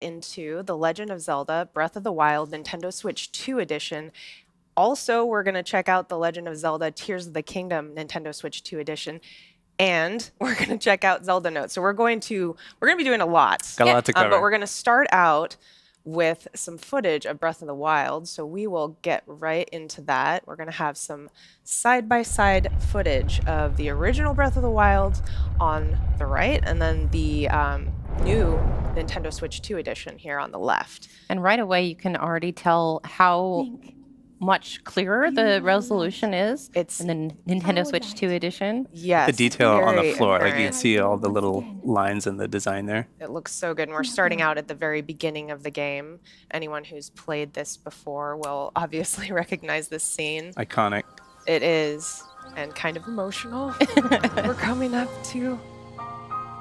into The Legend of Zelda Breath of the Wild Nintendo Switch 2 Edition. Also, we're going to check out The Legend of Zelda Tears of the Kingdom Nintendo Switch 2 Edition. And we're going to check out Zelda Notes. So we're going to be doing a lot. Got a lot to cover. But we're going to start out with some footage of Breath of the Wild. So we will get right into that. We're going to have some side-by-side footage of the original Breath of the Wild on the right, and then the new Nintendo Switch 2 edition here on the left. And right away, you can already tell how much clearer the resolution is It's in the Nintendo Switch 2 edition. Yes, The detail on the very floor, like you apparent. can see all the little lines in the design there. It looks so good. And we're starting out at the very beginning of the game. Anyone who's played this before will obviously recognize this scene. Iconic. It is, and kind of emotional. We're coming up to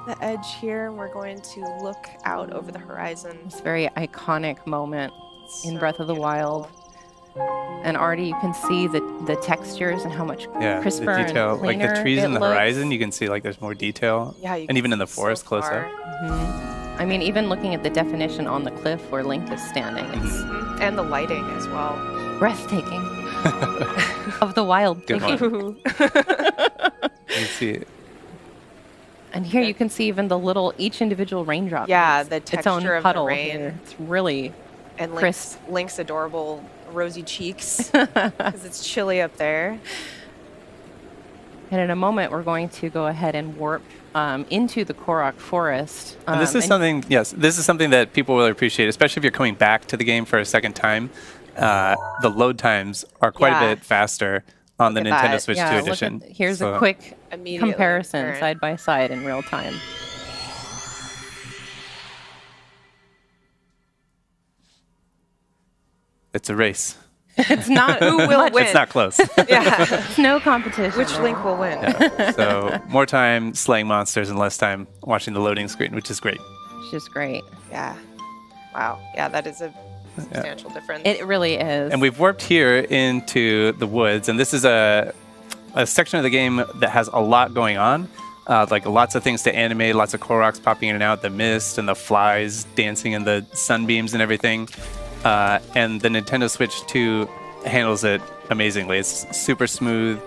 the edge here, and we're going to look out over the horizon. It's a very iconic moment in So Breath of the Wild. And already you can see the textures and how much Yeah, crisper the detail, and cleaner like the trees it in the looks. horizon, you can see like there's more detail. Yeah, you And can even in the see so forest close far. up. I mean, even looking at the definition on the cliff where Link is standing, it's And the lighting as well. breathtaking. Of the wild. Good thinking. one. You can see it. And here you can see even each individual raindrop. Yeah, has the its own texture of the puddle rain. here. It's really And crisp. Link's adorable rosy cheeks because it's chilly up there. And in a moment, we're going to go ahead and warp into the Korok Forest. And this is something, yes, this is something that people will appreciate, especially if you're coming back to the game for a second time. The load times are quite Yeah. a bit faster on the Look at Nintendo that. Switch yeah, 2 look edition. at, here's So a quick Immediately comparison apparent. side by side in real time. It's a race. It's not Who will win? It's not close. Yeah. It's no competition. Which there. Link will win? Yeah. So more time slaying monsters and less time watching the loading screen, which is great. It's just great. Yeah. Wow. Yeah, that is a substantial difference. It really is. And we've warped here into the woods, and this is a section of the game that has a lot going on. Like lots of things to animate, lots of Koroks popping in and out, the mist and the flies dancing in the sunbeams and everything. And the Nintendo Switch 2 handles it amazingly. It's super smooth.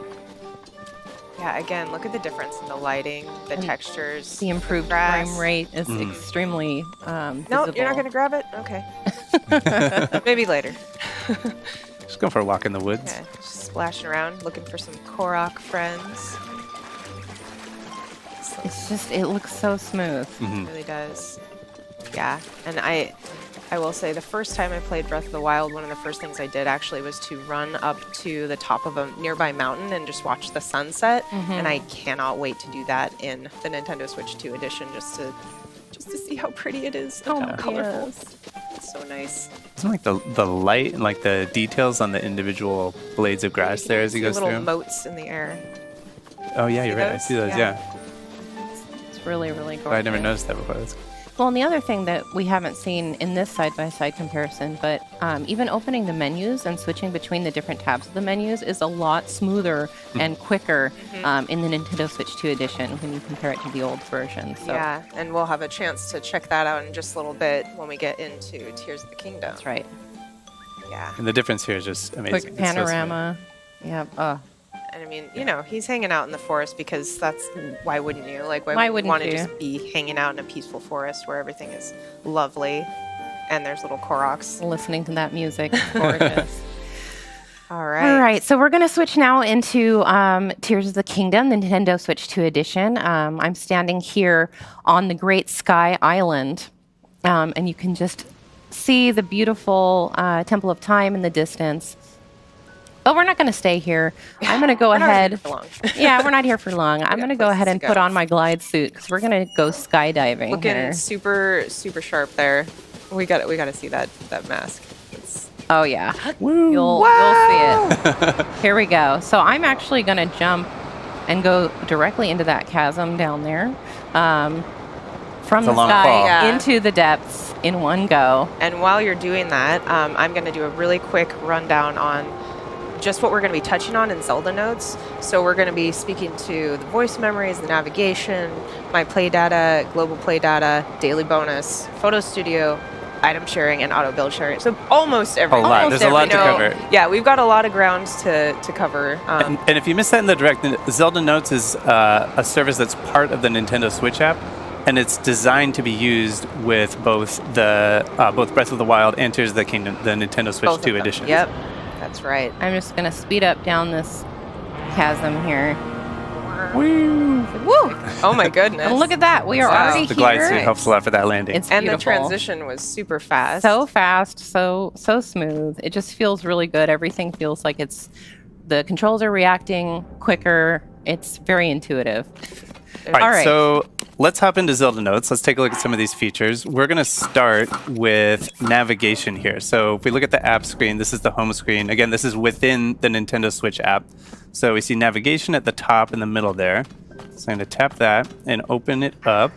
Yeah, again, look at the difference in the lighting, the And textures. the improved grass. frame rate is extremely Nope, you're not going to grab it? Okay. Maybe later. Just go for a walk in the woods. Yeah, just splashing around, looking for some Korok friends. It's just, it looks so smooth. It really does. Yeah, and I will say the first time I played Breath of the Wild, one of the first things I did actually was to run up to the top of a nearby mountain and just watch the sunset. And I cannot wait to do that in the Nintendo Switch 2 edition just to see how pretty it is and how colorful. yes. It's so nice. Isn't like the light and like the details on the individual blades of grass there as he See goes little through? moats in the air. Oh yeah, you're right. I those? see those. Yeah. Yeah. It's really, really gorgeous. I never noticed that before. That's Well, and the other thing that we haven't seen in this side-by-side comparison, but even opening the menus and switching between the different tabs of the menus is a lot smoother and quicker in the Nintendo Switch 2 edition when you compare it to the old version. So Yeah, and we'll have a chance to check that out in just a little bit when we get into Tears of the Kingdom. that's right. Yeah. And the difference here is just amazing. Quick It's so smooth. panorama. Yeah. And I mean, you know, he's hanging out in the forest because that's why wouldn't you? Like, why Why would you wouldn't want to you? just be hanging out in a peaceful forest where everything is lovely and there's little Koroks? Listening to that music, it's gorgeous. All right. All right, so we're going to switch now into Tears of the Kingdom, the Nintendo Switch 2 edition. I'm standing here on the Great Sky Island, and you can just see the beautiful Temple of Time in the distance. But we're not going to stay here. I'm going to go We're not ahead. here for long. Yeah, we're not here for long. I'm got going to go places ahead to and go. put on my glide suit because we're going to go skydiving Looking here. super sharp there. We got to see that mask. It's, Oh, yeah. You'll see it. Here we go. So I'm actually going to jump and go directly into that chasm down there. From the a long sky fall. Yeah. into the depths in one go. and while you're doing that, I'm going to do a really quick rundown on just what we're going to be touching on in Zelda Notes. So we're going to be speaking to the voice memories, the navigation, my play data, global play data, daily bonus, photo studio, item sharing and auto build sharing. So almost everything. A lot. There's a lot to cover. Yeah, we've got a lot of ground to cover. And if you missed that in the direct, Zelda Notes is a service that's part of the Nintendo Switch app, and it's designed to be used with both both Breath of the Wild and Tears of the Kingdom, the Nintendo Switch Both 2 of them. edition. Yep, that's right. I'm just going to speed up down this chasm here. Woo! Woo! Oh my goodness. And look at that. We are Wow. already The glide here. suit helps a lot for that landing. It's And the beautiful. transition was super fast. So fast, so smooth. It just feels really good. Everything feels like the controls are reacting quicker. It's very intuitive. All right, All right. so let's hop into Zelda Notes. Let's take a look at some of these features. We're going to start with navigation here. So if we look at the app screen, this is the home screen. Again, this is within the Nintendo Switch app. So we see navigation at the top in the middle there. So I'm going to tap that and open it up.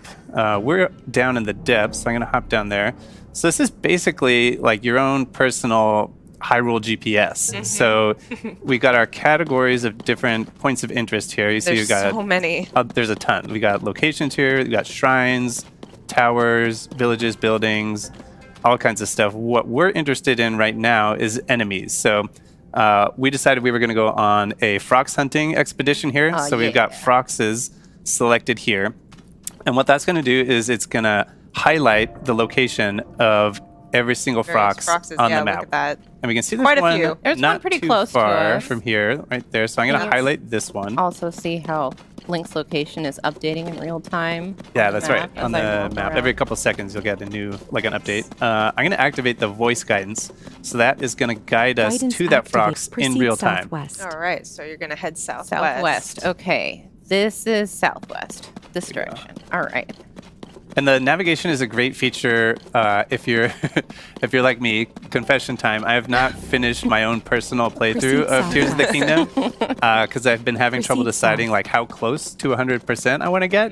We're down in the depths, so I'm going to hop down there. So this is basically like your own personal Hyrule GPS. So we got our categories of different points of interest here. You see, There's you got so many. there's a ton. We got locations here. We got shrines, towers, villages, buildings, all kinds of stuff. What we're interested in right now is enemies. So we decided we were going to go on a frox hunting expedition here. So we've got froxes selected here. And what that's going to do is it's going to highlight the location of every single frox Foxes, on yeah, the map. Look at that. And we can see there's Quite a one few. There's one not pretty too close to far us. from here, right there. So I'm going to highlight this one. Also see how Link's location is updating in real time. Yeah, on the that's right. map On as I the roll map, around. every couple seconds you'll get a new, like an update. I'm going to activate the voice guidance, so that is going to guide us Guidance to that activate. frox in Proceed real time. southwest. All right, so you're going to head southwest. Southwest. Okay. This is southwest. This direction. All right. And the navigation is a great feature if you're if you're like me. Confession time: I have not finished my own personal playthrough Proceed of Tears of the southwest. Kingdom because I've been having trouble Proceed deciding south. like how close to 100% I want to get.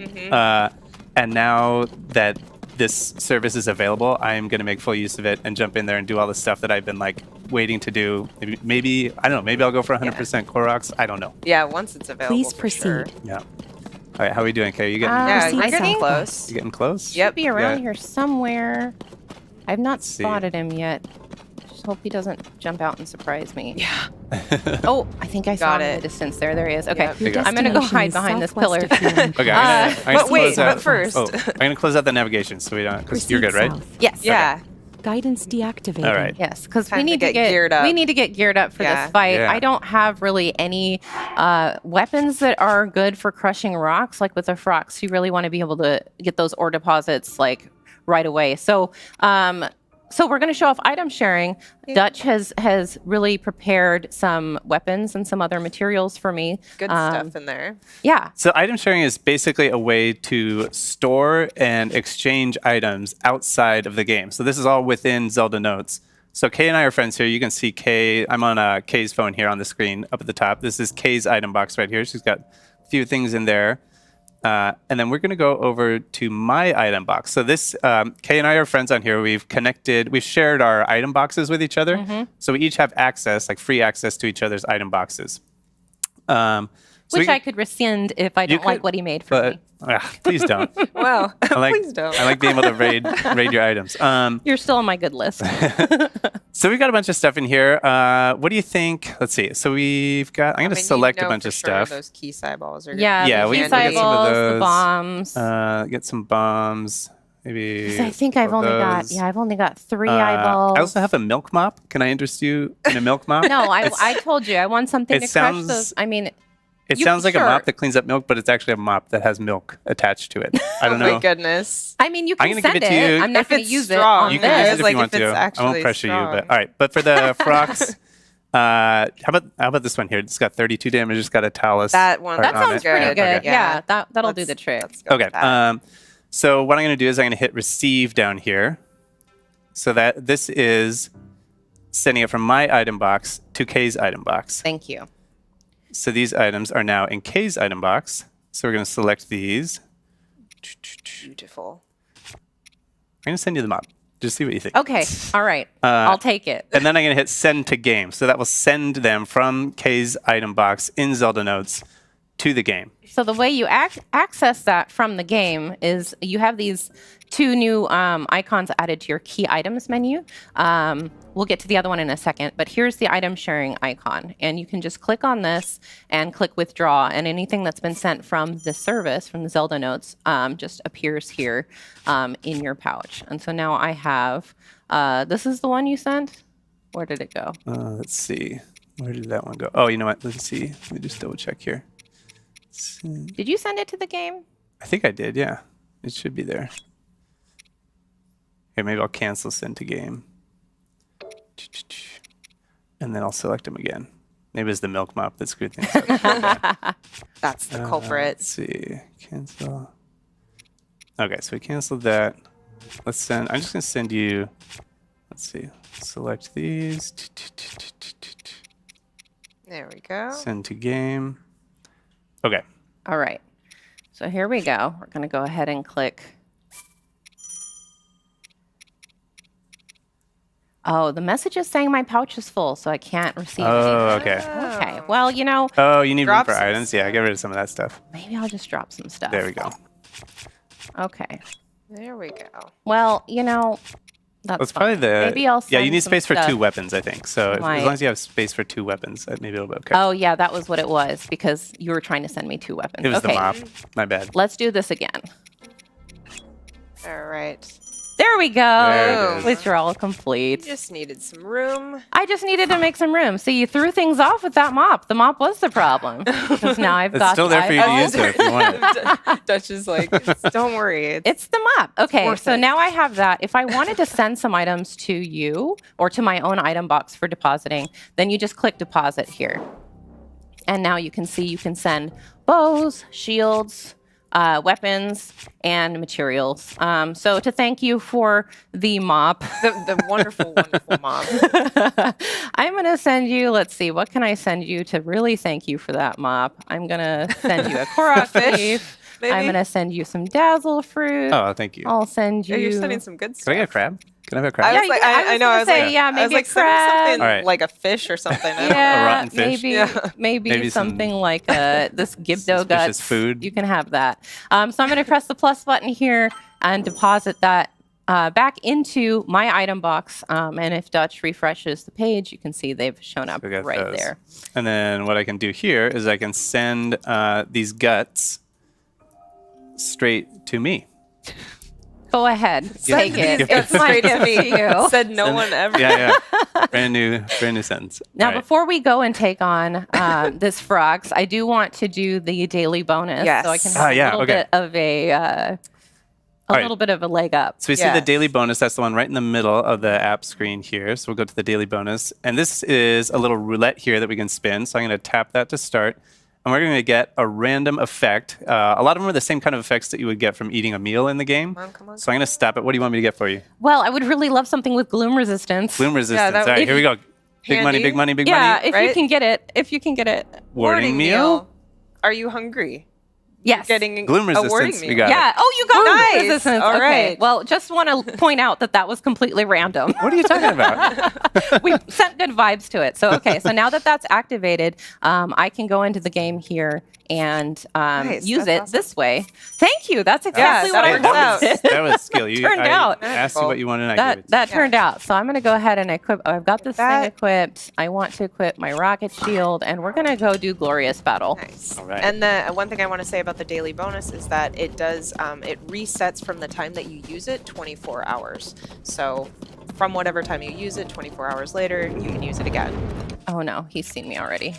And now that this service is available, I am going to make full use of it and jump in there and do all the stuff that I've been like waiting to do. Maybe I don't know. Maybe I'll go for 100% Koroks. I don't know. Yeah, once it's available. Please for sure. proceed. Yeah. All right. How are we doing, Kay? You getting Yeah, Proceed you're getting southwest. close. you getting close? Yep. Be around Yeah. here somewhere. I've not see. spotted him yet. Just hope he doesn't jump out and surprise me. Yeah. Oh, I think I saw Got him in it. the distance. There he is. Okay. Yep. There you go. I'm going to go Destination hide is behind this pillar. southwest of Kieran. Okay. I'm gonna But wait, close out. but first. Oh, I'm gonna close out the navigation so we don't. Because you're Proceed good, right? south. Yes. Yeah. Guidance deactivated. All right. Yes, because we Time to need to get geared up. We need to get geared up for Yeah. this fight. Yeah. I don't have really any weapons that are good for crushing rocks. Like with the frox, you really want to be able to get those ore deposits like right away. So, so we're going to show off item sharing. Dutch has really prepared some weapons and some other materials for me. Good stuff in there. Yeah. So item sharing is basically a way to store and exchange items outside of the game. So this is all within Zelda Notes. So Kay and I are friends here. You can see Kay. I'm on Kay's phone here on the screen up at the top. This is Kay's item box right here. She's got a few things in there. And then we're going to go over to my item box. So this, Kay and I are friends on here. We've shared our item boxes with each other. So we each have access, like free access to each other's item boxes. So Which we I could rescind if I You don't like could, what he made for me. please don't. Well, I please don't. I like being able to raid your items. You're still on my good list. So we've got a bunch of stuff in here. What do you think? Let's see. So we've got. I'm going to select a bunch of stuff. Those key eyeballs are. Yeah, Yeah, the we key can get some of eyeballs, the those. bombs. Get some bombs. Maybe. 'Cause I think I've only those. I've only got 3 eyeballs. I also have a milk mop. Can I interest you in a milk mop? No, I told you I want something it to sounds- crush those. I mean, It you- sounds like sure. a mop that cleans up milk, but it's actually a mop that has milk attached to it. I don't Oh know. my goodness. I mean, you I'm can gonna give send it to you. I'm not If going to it's use strong, it You on can use this. it if like you want if to. it's I won't actually pressure you, but strong. all right. But for the frox, how about this one here? It's got 32 damage. It's got a talus. That one. art That on sounds it. pretty good. good. Okay. Yeah, that'll do Let's- the trick. let's go Okay. with that. So what I'm going to do is I'm going to hit receive down here, so that this is sending it from my item box to Kay's item box. Thank you. So these items are now in Kay's item box. So we're going to select these. Beautiful. I'm going to send you the mop. Just see what you think. Okay. All right. I'll take it. And then I'm going to hit send to game. So that will send them from Kay's item box in Zelda Notes to the game. So the way you access that from the game is you have these 2 new icons added to your key items menu. We'll get to the other one in a second, but here's the item sharing icon. And you can just click on this and click withdraw, and anything that's been sent from the service, from the Zelda Notes, just appears here in your pouch. And so now I have, this is the one you sent? Where did it go? Let's see. Where did that one go? Oh, you know what? Let's see. Let me just double check here. Did you send it to the game? I think I did, yeah. It should be there. Here, maybe I'll cancel send to game. And then I'll select them again. Maybe it's the milk mop that screwed things up. That's the culprit. Let's see. Cancel. Okay, so we canceled that. Let's send. I'm just going to send you. Let's see. Select these. There we go. Send to game. Okay. All right. So here we go. We're going to go ahead and click. Oh, the message is saying my pouch is full, so I can't receive Oh, anything. okay. Okay. Well, you know, Oh, you need room Drop for some- items? Yeah, get rid of some of that stuff. maybe I'll just drop some stuff. There we go. Okay. There we go. Well, you know, that's Well, it's probably fine. the. Maybe I'll Yeah, you send need some space for 2 stuff. weapons, I think. So as Right. long as you have space for 2 weapons, maybe it'll be okay. Oh, yeah, that was what it was, because you were trying to send me 2 weapons. It was okay. the mop. My bad. Let's do this again. All right. There we go. There it is. Withdrawal complete. Just needed some room. I just needed to make some room. So you threw things off with that mop. The mop was the problem. Because now I've It's got still there for you to use though if you want it. Dutch is like, don't worry. It's the mop. Okay, worth so it. now I have that. If I wanted to send some items to you or to my own item box for depositing, then you just click deposit here. And now you can see you can send bows, shields, weapons, and materials. So to thank you for the mop, the wonderful, wonderful mom. I'm going to send you, let's see, what can I send you to really thank you for that mop? I'm going to send you a Korok Fish, leaf. maybe? I'm going to send you some dazzle fruit. Oh, thank you. I'll send you. Yeah, you're sending some good Can I stuff. get a crab? Can I have a crab? I Yeah, was like, I was I know. I was gonna say, like, yeah, I was maybe a like, send me crab. something All right. like a fish or something. I don't know. Yeah, rotten fish? maybe, Yeah. maybe Maybe some something like this Gibdo suspicious guts. food. You can have that. So I'm going to press the plus button here and deposit that back into my item box. And if Dutch refreshes the page, you can see they've shown up We got right those. there. And then what I can do here is I can send these guts straight to me. Go ahead, take it. give It's it my straight to gift me. to you. Said no one ever. Yeah, yeah. brand new sentence. Now, All right. before we go and take on this Frogs, I do want to do the daily bonus, Yes. so I can Ah, have yeah, a little okay. bit of a All right. little bit of a leg up. So we see Yeah. the daily bonus. That's the one right in the middle of the app screen here. So we'll go to the daily bonus. And this is a little roulette here that we can spin. So I'm going to tap that to start. And we're going to get a random effect. A lot of them are the same kind of effects that you would get from eating a meal in the game. Come on. So I'm going to stop it. What do you want me to get for you? Well, I would really love something with gloom resistance. Gloom resistance. that- All right, if here we go. Big money, handy. big money, big Yeah, money. if you right? can get it. If you can get it. Warning meal? Are you hungry? Yes. Getting Gloom a warning resistance, we meal. got it. Yeah. Oh, you got Nice. gloom resistance. All Okay. right. Well, just want to point out that was completely random. What are you talking about? We sent good vibes to it. So, okay. So now that that's activated, I can go into the game here and Nice, use that's it awesome. this way. Thank you. That's exactly that what I works out. wanted. that was skill. You Turned I out. asked you what you wanted and I gave it to That turned out. So I'm going to go ahead and equip. Oh, I've got this thing That- equipped. I want to equip my rocket shield, and we're going to go do glorious battle. Nice. All right. And the one thing I want to say about the daily bonus is that it does it resets from the time that you use it 24 hours. So from whatever time you use it, 24 hours later, you can use it again. Oh no, he's seen me already.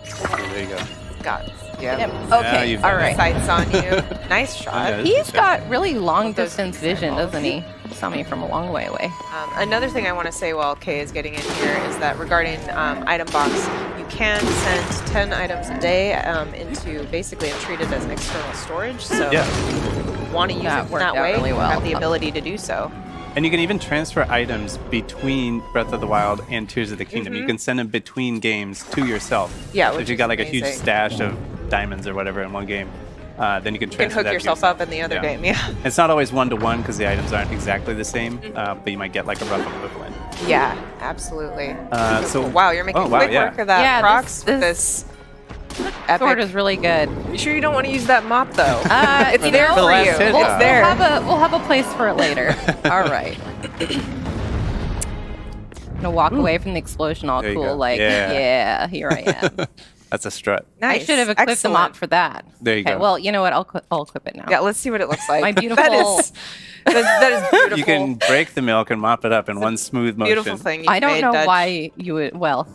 you. There you go. Got it. Yeah. Yep. Now Okay. you've All done right. Sights on you. Nice shot. Okay. He's got really long Those distance pixel vision, balls. doesn't he? Saw me from a long way away. Another thing I want to say while Kay is getting in here is that regarding item box, you can send 10 items a day into basically and treat it as external storage. So Yeah. if you want to use That it worked that out way, really you well. have the ability to do so. And you can even transfer items between Breath of the Wild and Tears of the Kingdom. You can send them between games to yourself. Yeah, So which if you is got like a huge amazing. stash of diamonds or whatever in one game, then you can You can transfer hook that to yourself up in the other Yeah. game. Yeah. It's not always one-to-one because the items aren't exactly the same, but you might get like a rough equivalent. Yeah, absolutely. So wow, you're making oh, wow, quick yeah. work of that, Yeah, Prox. this- This Epic. sword is really good. You sure you don't want to use that mop though? It's you there know, for last you. hit, We'll, yeah. It's there. we'll have a place for it later. All right. I'm gonna walk away from the explosion all There you cool, go. like, Yeah. yeah, here I am. That's a strut. Nice. I should have equipped the mop Excellent. for that. There you okay, go. Well, you know what? I'll equip it now. Yeah, let's see what it looks like. My beautiful- that is beautiful. You can break the milk and mop it up in one smooth motion. Beautiful thing. I don't made, know Dutch. why you would. Well,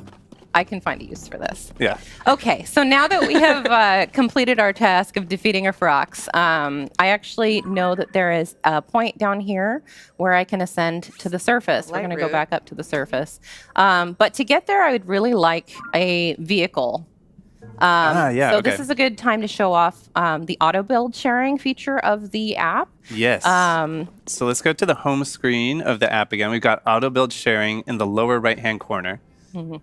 I can find a use for this. Yeah. Okay, so now that we have completed our task of defeating a Frox, I actually know that there is a point down here where I can ascend to the surface. We're Light going to go route. back up to the surface. But to get there, I would really like a vehicle. Yeah, so okay. this is a good time to show off the auto build sharing feature of the app. Yes. So let's go to the home screen of the app again. We've got auto build sharing in the lower right-hand corner. Mm-hmm.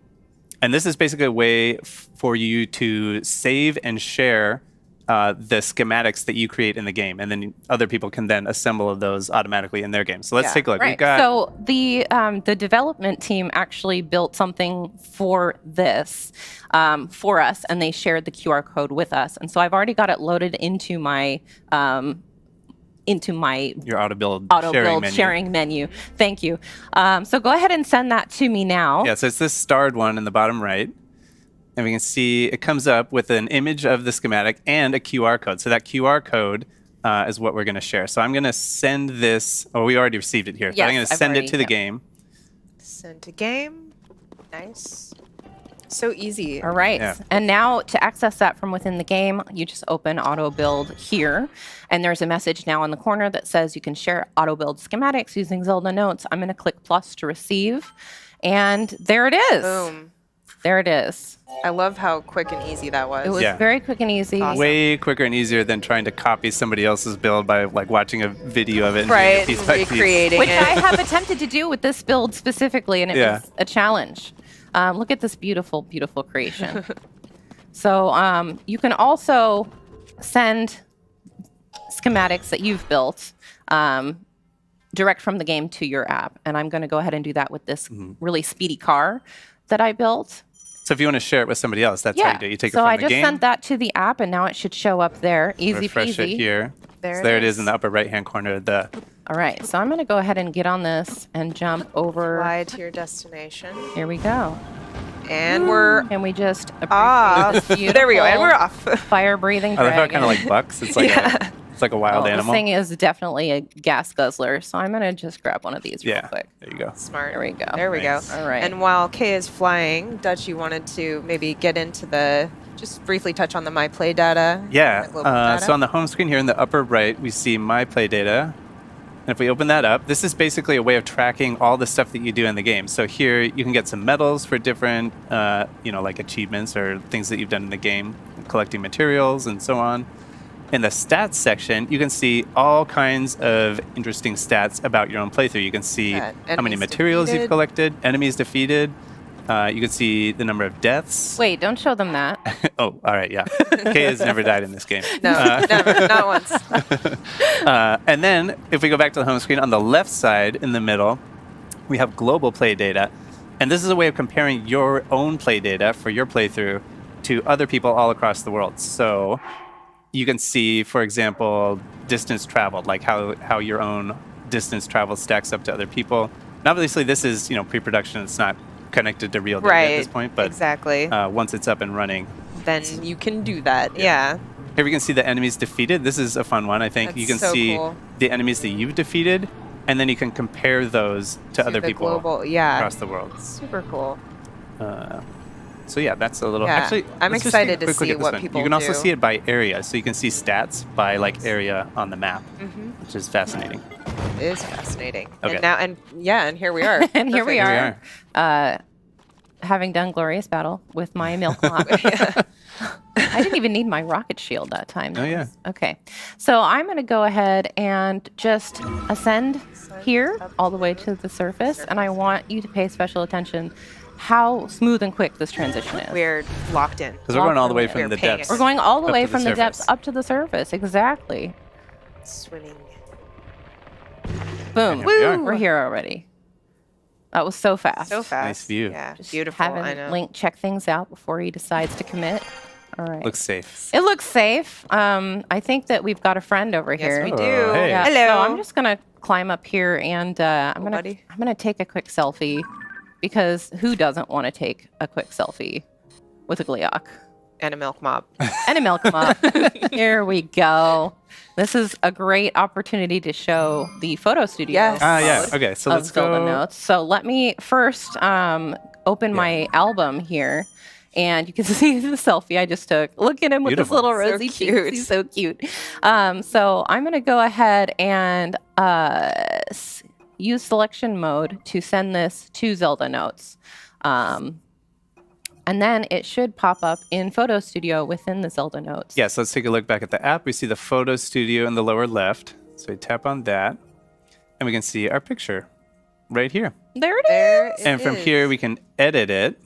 And this is basically a way for you to save and share the schematics that you create in the game. And then other people can then assemble those automatically in their game. So let's Yeah, take a look. Right. We've got, So the development team actually built something for this for us, and they shared the QR code with us. And so I've already got it loaded into my your auto build auto sharing build menu. sharing menu. Thank you. So go ahead and send that to me now. Yeah, so it's this starred one in the bottom right. And we can see it comes up with an image of the schematic and a QR code. So that QR code is what we're going to share. So I'm going to send this. Oh, we already received it here. So Yes, I'm going to I've send already- it to the yeah. game. Send to game. Nice. So easy. All right. Yeah. And now to access that from within the game, you just open auto build here. And there's a message now in the corner that says you can share auto build schematics using Zelda Notes. I'm going to click plus to receive. And there it is. Boom. There it is. I love how quick and easy that was. It was Yeah. very quick and easy. Awesome. Way quicker and easier than trying to copy somebody else's build by like watching a video of it and doing Right. it piece by piece. Recreating Which it. I have attempted to do with this build specifically, and it Yeah. was a challenge. Look at this beautiful, beautiful creation. So you can also send schematics that you've built direct from the game to your app. And I'm going to go ahead and do that with this really speedy car that I built. So if you want to share it with somebody else, that's how you do it. You take it so from I the just game, sent that to the app, and now it should show up there. Easy refresh peasy. it here. There So it there it is is. in the upper right-hand corner of the. All right, so I'm going to go ahead and get on this and jump over. Fly to your destination. Here we go. And we're And we just appreciate off. this There we go. And beautiful we're off. fire-breathing I love how it dragon. kind of like bucks. It's like it's like a wild Well, animal. This thing is definitely a gas guzzler, so I'm going to just grab one of these real Yeah. quick. There you go. Smart. There we go. There we Nice. go. All right. And while Kay is flying, Dutch, you wanted to maybe get into the, just briefly touch on the My Play data. Yeah. the global data. So on the home screen here in the upper right, we see My Play data. And if we open that up, this is basically a way of tracking all the stuff that you do in the game. So here you can get some medals for different, like achievements or things that you've done in the game, collecting materials and so on. In the stats section, you can see all kinds of interesting stats about your own playthrough. You can see Yeah, how many enemies materials you've defeated. collected, enemies defeated. You can see the number of deaths. Wait, don't show them that. Oh, all right, yeah. Kay has never died in this game. No, never, not once. And then if we go back to the home screen, on the left side in the middle, we have global play data. And this is a way of comparing your own play data for your playthrough to other people all across the world. So you can see, for example, distance traveled, like how your own distance travel stacks up to other people. And obviously, this is pre-production. It's not connected to real data at this point, but exactly. once it's up and running, Then you can do that. Yeah. here we can see the enemies defeated. This is a fun one, I think. You can That's so see cool. the enemies that you've defeated, and then you can compare those to other the people global, yeah. across the world. Super cool. So yeah, that's a little. Yeah, Actually, I'm let's just excited take a to quick look see at this what one. people You can also do. see it by area, so you can see stats by like area on the map, Mm-hmm. which is fascinating. It is fascinating. Okay. And here we are. And here we Perfect. are. Having done Glorious Battle with my milk mop. I didn't even need my rocket shield that time. Oh, yeah. Okay. So I'm going to go ahead and just ascend here all the way to the surface. And I want you to pay special attention how smooth and quick this transition is. We're locked in. Because we're going all the way We're from the paying depths. We're going all the up way to the from the depths surface. up to the surface. Exactly. Swimming. Boom. Here we are. We're here already. That was so fast. So fast. Nice view. Yeah. Just Beautiful. having I know. Link check things out before he decides to commit. All right. Looks safe. It looks safe. I think that we've got a friend over here. Yes, we Oh, do. hey. Yeah, Hello. So I'm just gonna climb up here and I'm buddy. gonna take a quick selfie because who doesn't want to take a quick selfie with a Gleeok And a milk mop. and a milk mop? Here we go. This is a great opportunity to show the photo studio. Yes. Yeah. Okay, so of let's Zelda go. Notes. So let me first open my album here. And you can see the selfie I just took. Look at him with Beautiful. his little So rosy cheeks. cute. He's so cute. So I'm going to go ahead and use selection mode to send this to Zelda Notes. And then it should pop up in Photo Studio within the Zelda Notes. Yeah, so let's take a look back at the app. We see the photo studio in the lower left. So we tap on that, and we can see our picture right here. There it is. There it And from is. here, we can edit it.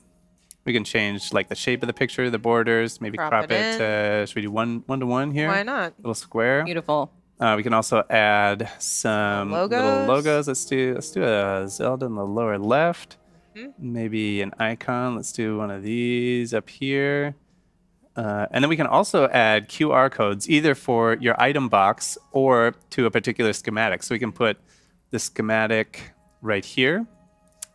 We can change like the shape of the picture, the borders, maybe Crop crop it it to, should we do one to one here? Why not? Little square. Beautiful. We can also add some little logos. Let's do a Zelda in the lower left. Maybe an icon. Let's do one of these up here. And then we can also add QR codes either for your item box or to a particular schematic. So we can put the schematic right here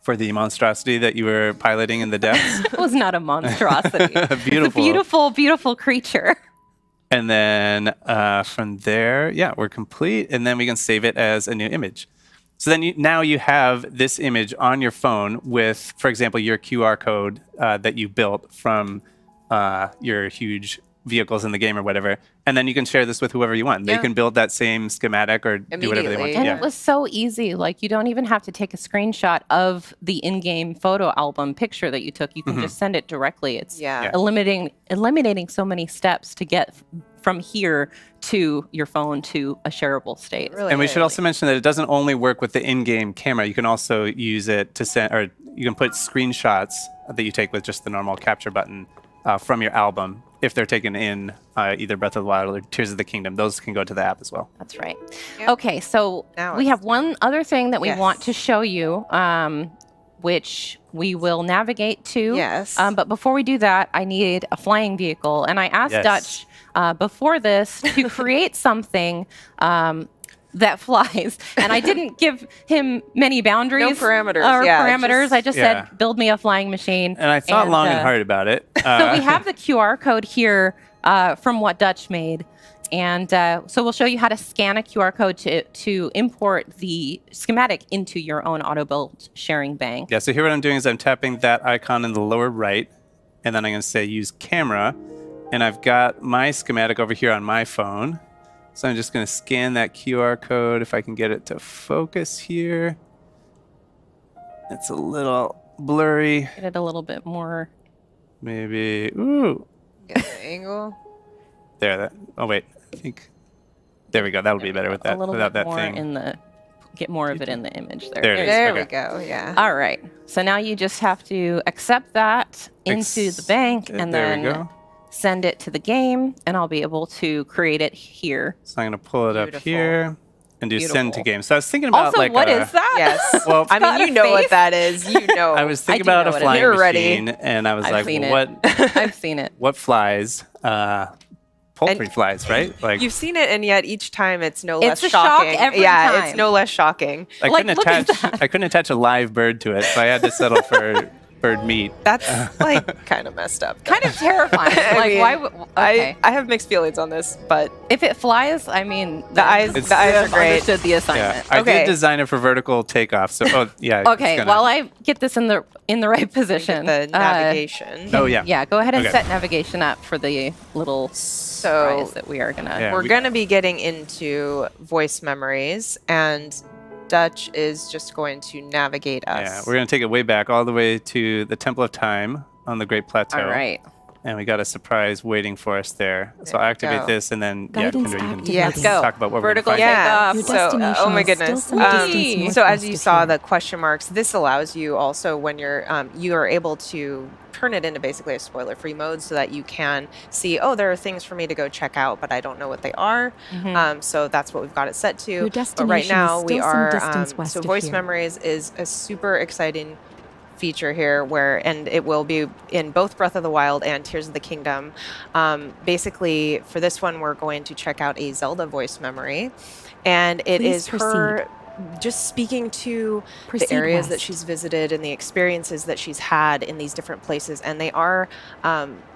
for the monstrosity that you were piloting in the depths. It was not a monstrosity. It's a Beautiful. beautiful, beautiful creature. And then from there, yeah, we're complete. And then we can save it as a new image. So then now you have this image on your phone with, for example, your QR code that you built from your huge vehicles in the game or whatever. And then you can share this with whoever you want. They Yeah. can build that same schematic or do whatever they want. Immediately. And Yeah. it was so easy. Like, you don't even have to take a screenshot of the in-game photo album picture that you took. You can just send it directly. It's Yeah. eliminating so many steps to get from here to your phone to a shareable state. Really And we should is. also mention that it doesn't only work with the in-game camera. You can also use it to send, or you can put screenshots that you take with just the normal capture button from your album if they're taken in either Breath of the Wild or Tears of the Kingdom. Those can go to the app as well. That's right. Yep. Okay, so Now we it's- have one other thing that we Yes. want to show you, which we will navigate to. Yes. But before we do that, I need a flying vehicle. And I asked Yes. Dutch before this to create something that flies. And I didn't give him many boundaries. No parameters, Or yeah, parameters. just- I just Yeah. said, build me a flying machine. And I thought long and hard about it. So we have the QR code here from what Dutch made. And so we'll show you how to scan a QR code to import the schematic into your own auto build sharing bank. Yeah, so here what I'm doing is I'm tapping that icon in the lower right, and then I'm going to say use camera, and I've got my schematic over here on my phone. So I'm just going to scan that QR code if I can get it to focus here. It's a little blurry. Get it a little bit more. Maybe, ooh, Get the angle. there. That. Oh wait, I think. There we go. That'll be better with that. A little Without bit that more thing. in the. Get more of it in the image there. There it is. There okay. we go. Yeah. All right. So now you just have to accept that into the bank and there we then go. send it to the game, and I'll be able to create it here. So I'm going to pull it up Beautiful. here and do send to Beautiful. game. So I was thinking about Also, like what is that? Yes. Well, I got mean, a you know what face. that is. You know. I was thinking do know about a what it flying is. You're ready. machine, and I was I've like, seen well, it. I've seen it. what flies? Poultry flies, right? Like You've seen it, and yet each time it's no It's less a shock shocking. every yeah, time. it's no less shocking. I like, couldn't look at attach. I couldn't attach a live bird to it, so I had to settle for bird meat. That's like kind of messed up. Kind of terrifying. I Like, mean, why would. Okay. I have mixed feelings on this, but If it flies, I mean, the eyes It's- are great. Understood the Yeah, assignment. I Okay. did design it for vertical takeoff. So, oh yeah. Okay, while I get this in the right position, The navigation. Oh yeah. yeah, go ahead and Okay. set navigation up for the little surprise that we are gonna. Yeah. We're we- going to be getting into voice memories, and Dutch is just going to navigate us. Yeah, we're gonna take it way back, all the way to the Temple of Time on the Great Plateau. All right. And we got a surprise waiting for us there. So There I'll we activate go. this, and then Guidance Kendra, you can activated. Yeah, Let's go. talk about what Vertical we're gonna find. Yeah. Your So, destination oh my is still goodness. some distance So northwest as you of saw here. the question marks, this allows you also when you are able to turn it into basically a spoiler-free mode so that you can see, oh, there are things for me to go check out, but I don't know what they are. So that's what we've got it set to. Your But right destination now is we still some are distance west so of voice here. memories is a super exciting feature here and it will be in both Breath of the Wild and Tears of the Kingdom. Basically, for this one, we're going to check out a Zelda voice memory, and it Please is her just speaking to Proceed the areas that west. she's visited and the experiences that she's had in these different places, and they are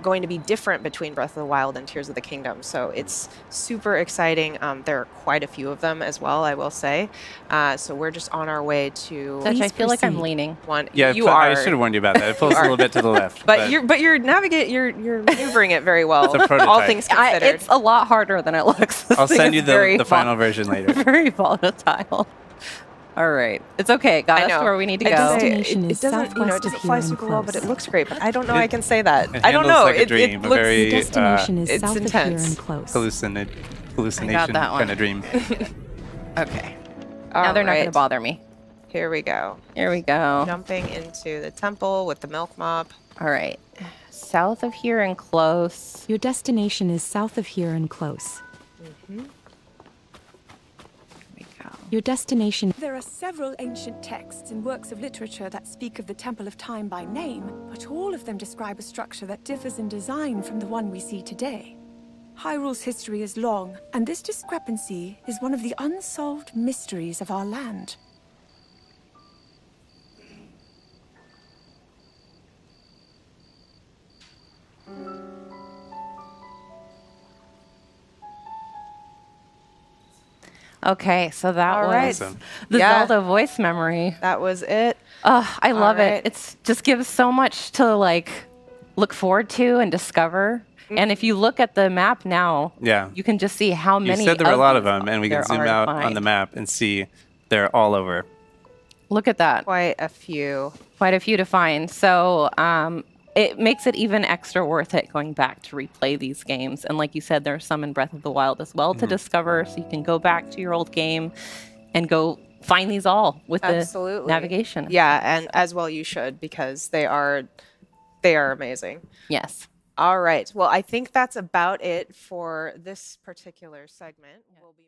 going to be different between Breath of the Wild and Tears of the Kingdom. So it's super exciting. There are quite a few of them as well, I will say. So we're just on our way to Dutch, I Please feel like I'm proceed. leaning. one. Yeah, you I are. should have warned you about that. It pulls a little bit to the left. But you're maneuvering it very well. It's a All prototype. things considered. It's a lot harder than it looks. This I'll thing send is you very the final version later. very volatile. All right. It's okay. Got I us know. to where we need to It go. doesn't- Destination it is doesn't, it southwest of doesn't here fly and super well, but it close. looks great. But I don't know I can say that. It I don't handles know. like a dream, a looks, very Destination is it's south of intense. here and close. hallucination that one. kind of dream. Okay. All Now they're not going to right. bother me. Here we go. Here we go. Jumping into the temple with the milk mop. All right. South of here and close. Your destination is south of here and close. Here we go. Your destination. There are several ancient texts and works of literature that speak of the Temple of Time by name, but all of them describe a structure that differs in design from the one we see today. Hyrule's history is long, and this discrepancy is one of the unsolved mysteries of our land. Okay, so that All was right. Awesome. the Yeah. Zelda voice memory. That was it. I love right. it. It's just gives so much to like look forward to and discover. And if you look at the map now, Yeah. you can just see how You many. said there were a lot of these them, and we can there zoom are to out on find. the map and see they're all over. Look at that. Quite a few. Quite a few to find. So it makes it even extra worth it going back to replay these games. And like you said, there are some in Breath of the Wild as well to discover. So you can go back to your old game and go find these all with Absolutely. the navigation. Yeah, and as well you should, because they are amazing. Yes. All right. Well, I think that's about it for this particular segment. We'll be